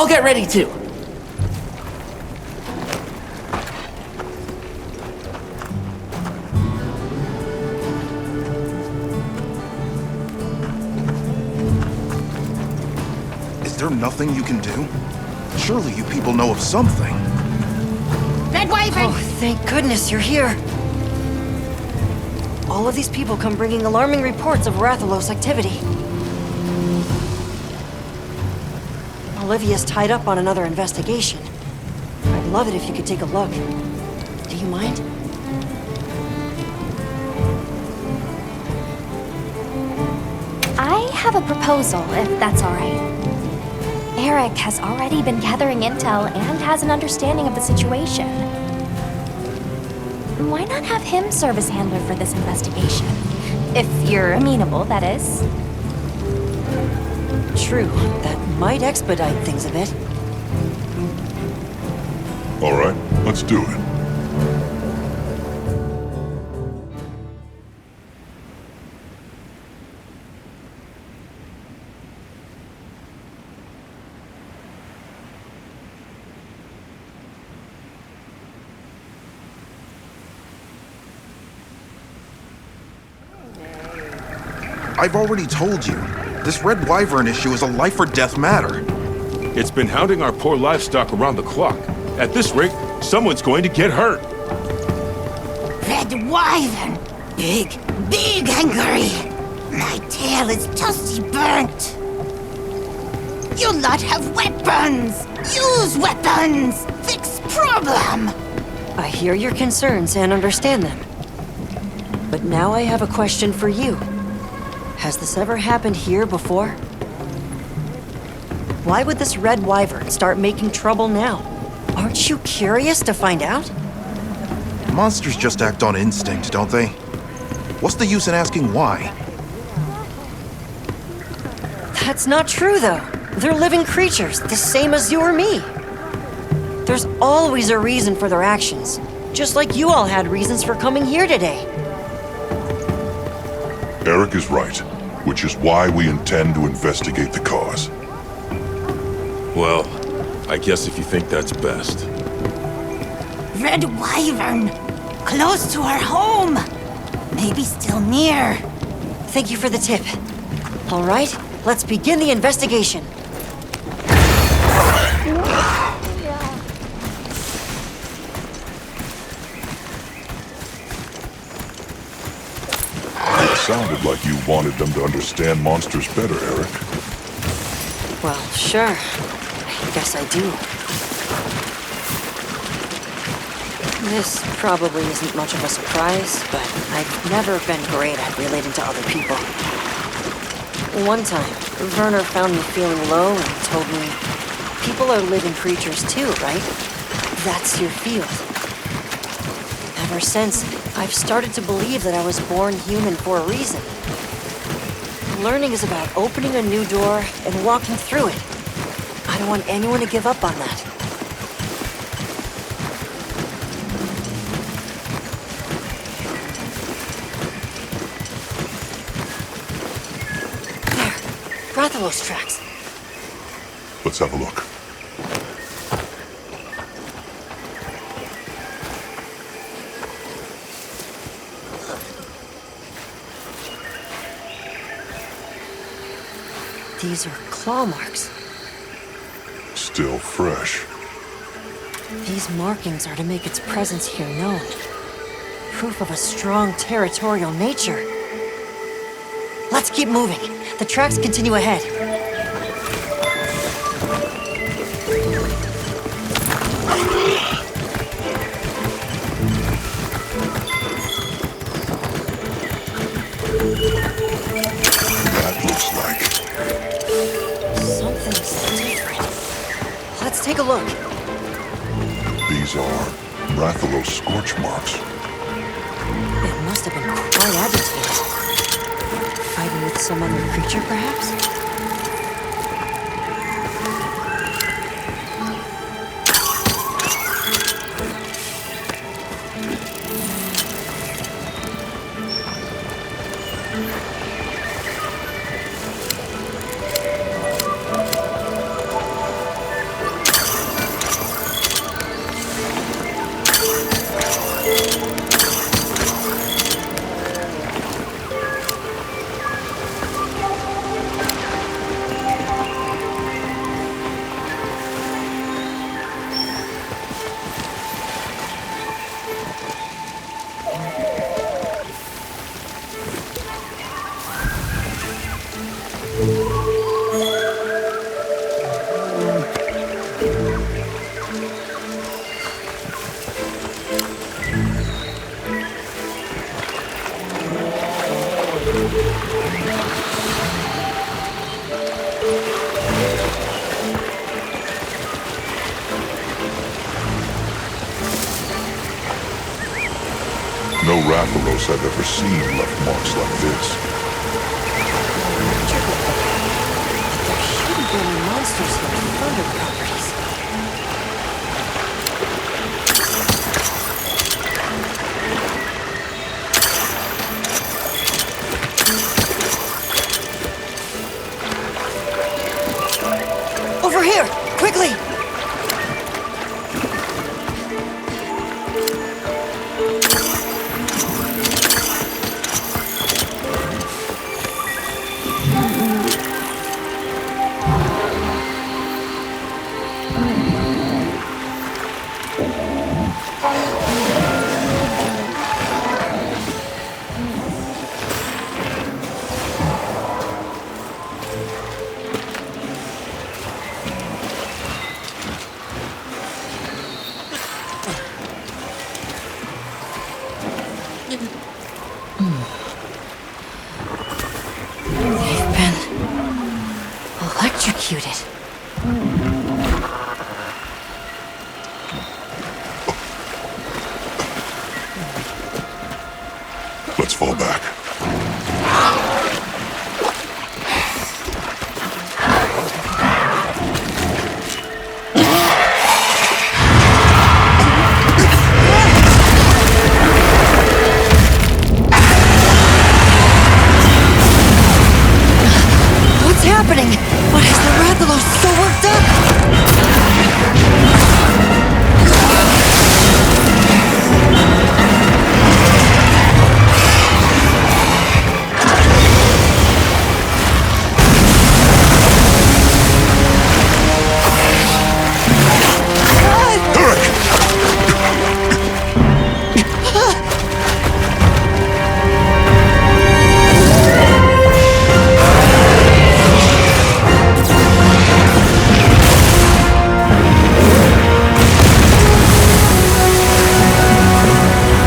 I'll get ready too. Is there nothing you can do? Surely you people know of something. Red Wyvern! Oh, thank goodness you're here. All of these people come bringing alarming reports of Rathalos activity. Olivia's tied up on another investigation. I'd love it if you could take a look. Do you mind? I have a proposal, if that's all right. Eric has already been gathering intel and has an understanding of the situation. Why not have him serve as handler for this investigation? If you're amenable, that is. True, that might expedite things a bit. All right, let's do it. I've already told you. This Red Wyvern issue is a life-or-death matter. It's been hounding our poor livestock around the clock. At this rate, someone's going to get hurt. Red Wyvern! Big angry! My tail is dusty burnt! You lot have weapons! Use weapons! Fix problem! I hear your concerns and understand them. But now I have a question for you. Has this ever happened here before? Why would this Red Wyvern start making trouble now? Aren't you curious to find out? Monsters just act on instinct, don't they? What's the use in asking why? That's not true, though. They're living creatures, the same as you or me. There's always a reason for their actions, just like you all had reasons for coming here today. Eric is right, which is why we intend to investigate the cause. Well, I guess if you think that's best. Red Wyvern! Close to our home! Maybe still near. Thank you for the tip. All right, let's begin the investigation. It sounded like you wanted them to understand monsters better, Eric. Well, sure. I guess I do. This probably isn't much of a surprise, but I've never been great at relating to other people. One time, Werner found me feeling low and told me, people are living creatures too, right? That's your field. Ever since, I've started to believe that I was born human for a reason. Learning is about opening a new door and walking through it. I don't want anyone to give up on that. There, Rathalos tracks. Let's have a look. These are claw marks. Still fresh. These markings are to make its presence here known. Proof of a strong territorial nature. Let's keep moving. The tracks continue ahead. That looks like... Something's different. Let's take a look. These are Rathalos scorch marks. It must have been quite agitated. Fighting with some other creature, perhaps? Rathalos I've ever seen left marks like this. There shouldn't be any monsters in the Thunder properties. Over here! Quickly! They've been electrocuted. Let's fall back. What's happening? What is the Rathalos so worked up?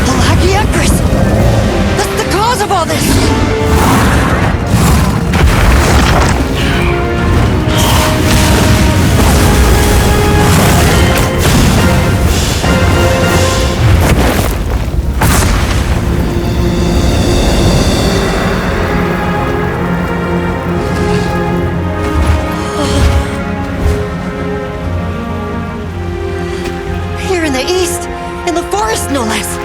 The LAGIACRUS! That's the cause of all this! Here in the east, in the forest no less.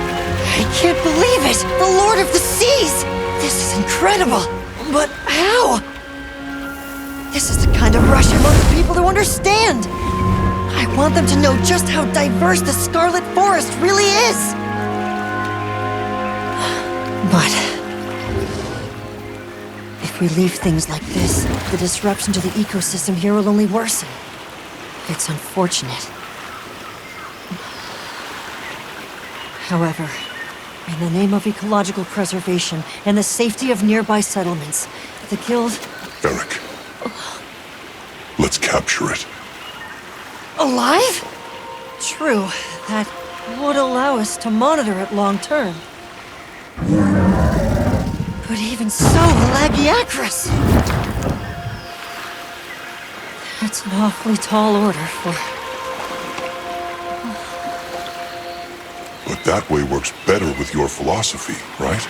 I can't believe it! The Lord of the Seas! This is incredible! But how? This is the kind of rush I want the people to understand! I want them to know just how diverse the Scarlet Forest really is! But if we leave things like this, the disruption to the ecosystem here will only worsen. It's unfortunate. However, in the name of ecological preservation and the safety of nearby settlements, the Guild... Eric. Let's capture it. Alive? True, that would allow us to monitor it long term. But even so, LAGIACRUS! That's an awfully tall order for... But that way works better with your philosophy, right?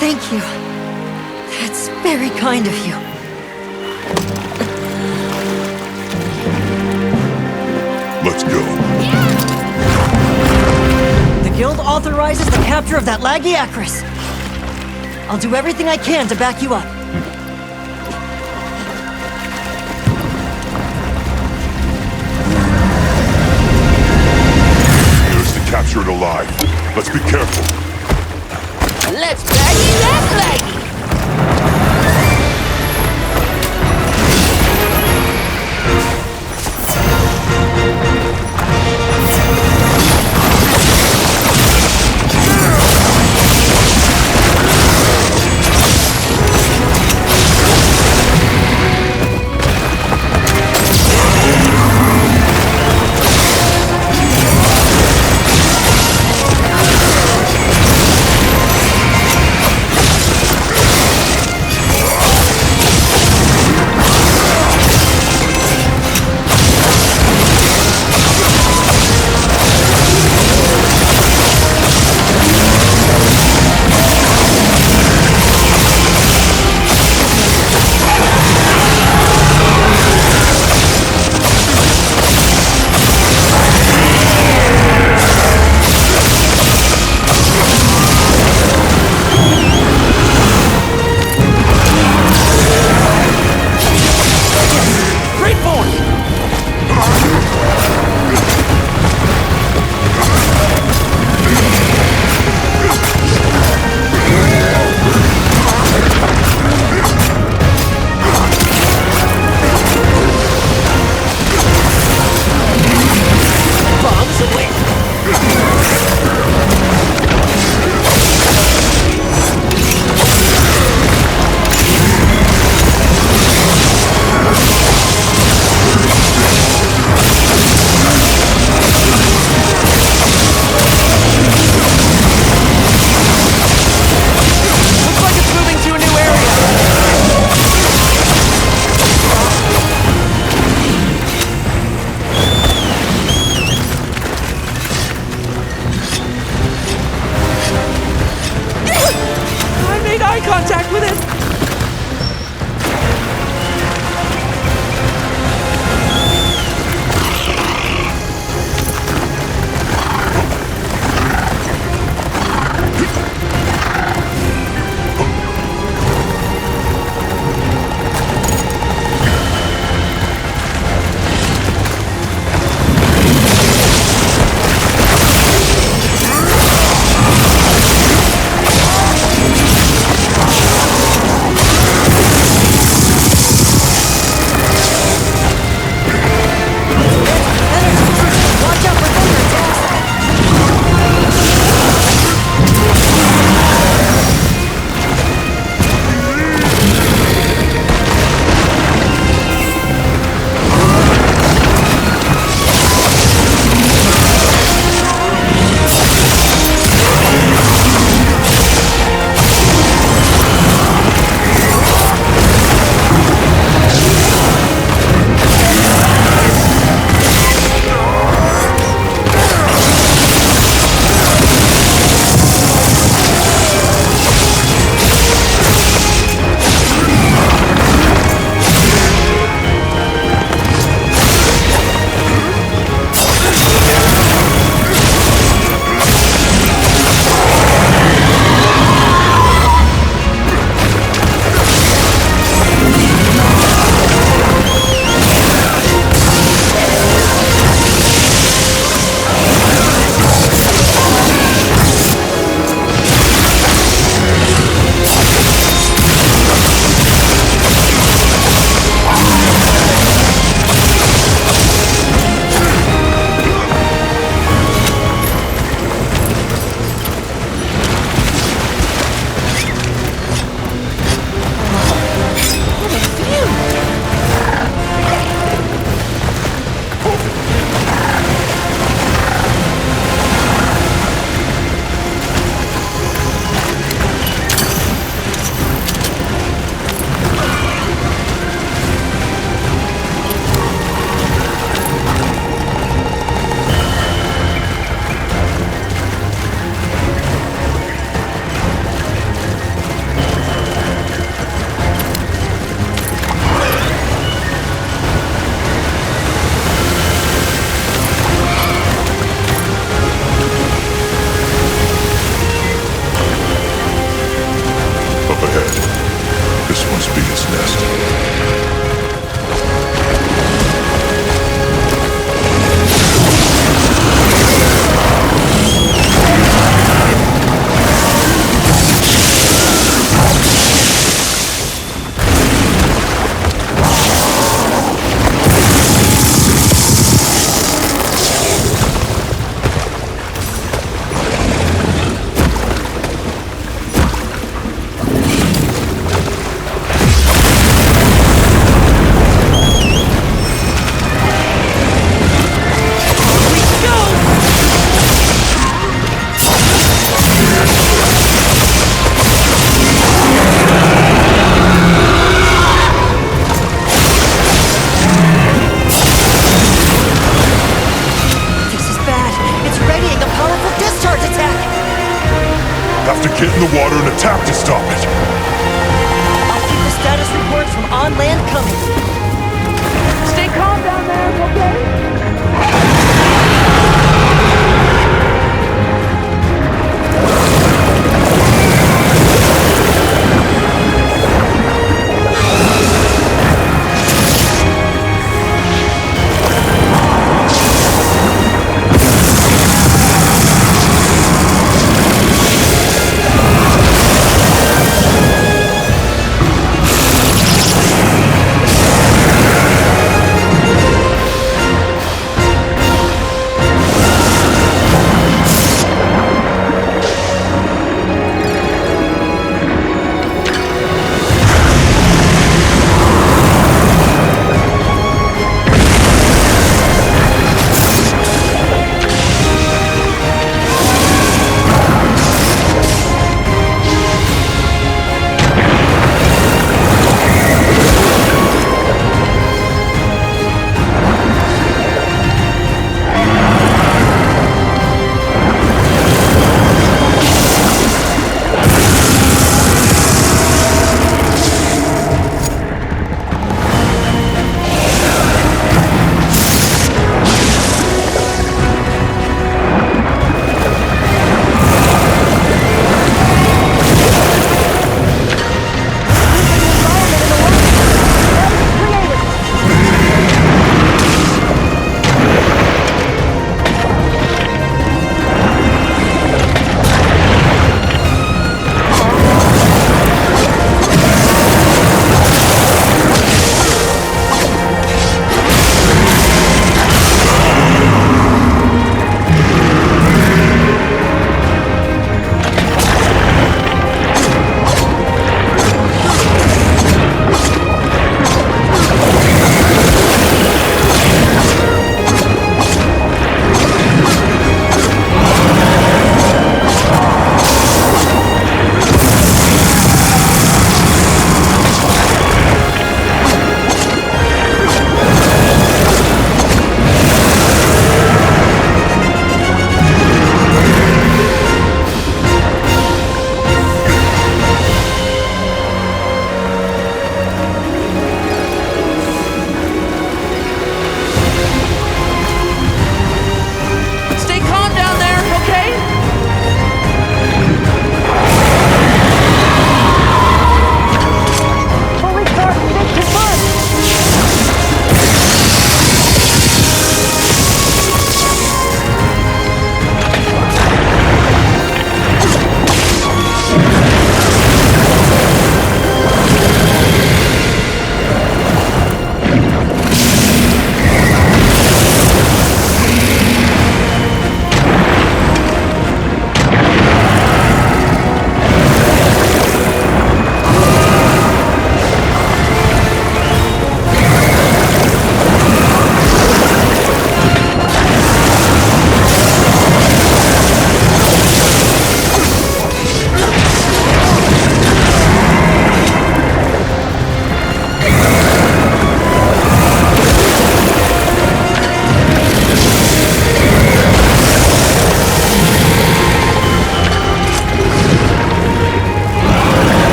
Thank you. That's very kind of you. Let's go. The Guild authorizes the capture of that LAGIACRUS. I'll do everything I can to back you up. Here's to capture it alive. Let's be careful. Let's baggy that laggy! eye contact with it!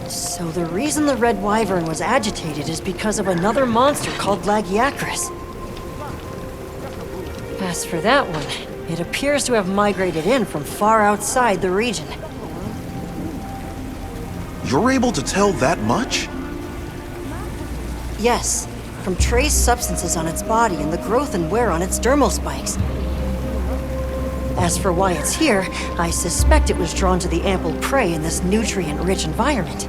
So the reason the Red Wyvern was agitated is because of another monster called LAGIACRUS. As for that one, it appears to have migrated in from far outside the region. You're able to tell that much? Yes, from trace substances on its body and the growth and wear on its dermal spikes. As for why it's here, I suspect it was drawn to the ample prey in this nutrient-rich environment.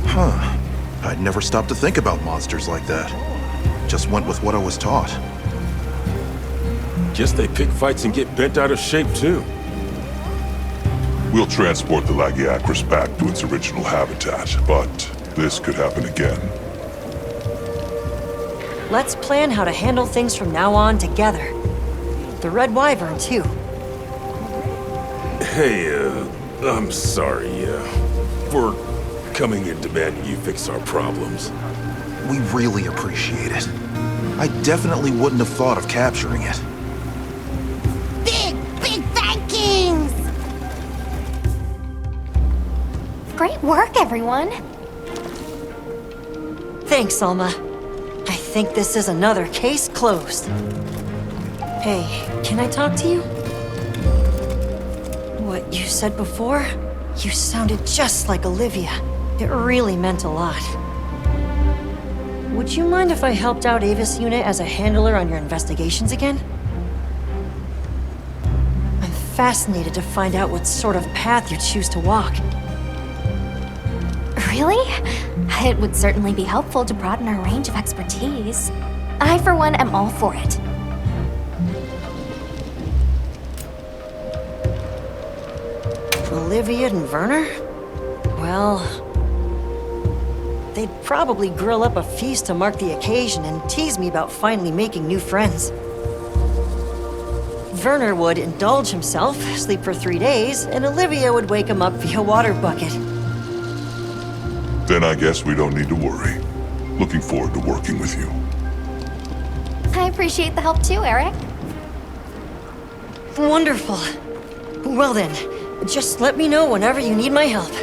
Huh. I'd never stopped to think about monsters like that. Just went with what I was taught. Guess they pick fights and get bent out of shape, too. We'll transport the LAGIACRUS back to its original habitat, but this could happen again. Let's plan how to handle things from now on together. The Red Wyvern, too. Hey, I'm sorry, for coming and demanding you fix our problems. We really appreciate it. I definitely wouldn't have thought of capturing it. Big, big thankings! Great work, everyone. Thanks, Alma. I think this is another case closed. Hey, can I talk to you? What you said before? You sounded just like Olivia. It really meant a lot. Would you mind if I helped out Avis Unit as a handler on your investigations again? I'm fascinated to find out what sort of path you choose to walk. Really? It would certainly be helpful to broaden our range of expertise. I, for one, am all for it. Olivia and Werner? Well, they'd probably grill up a feast to mark the occasion and tease me about finally making new friends. Werner would indulge himself, sleep for 3 days, and Olivia would wake him up via water bucket. Then I guess we don't need to worry. Looking forward to working with you. I appreciate the help too, Eric. Wonderful. Well then, just let me know whenever you need my help.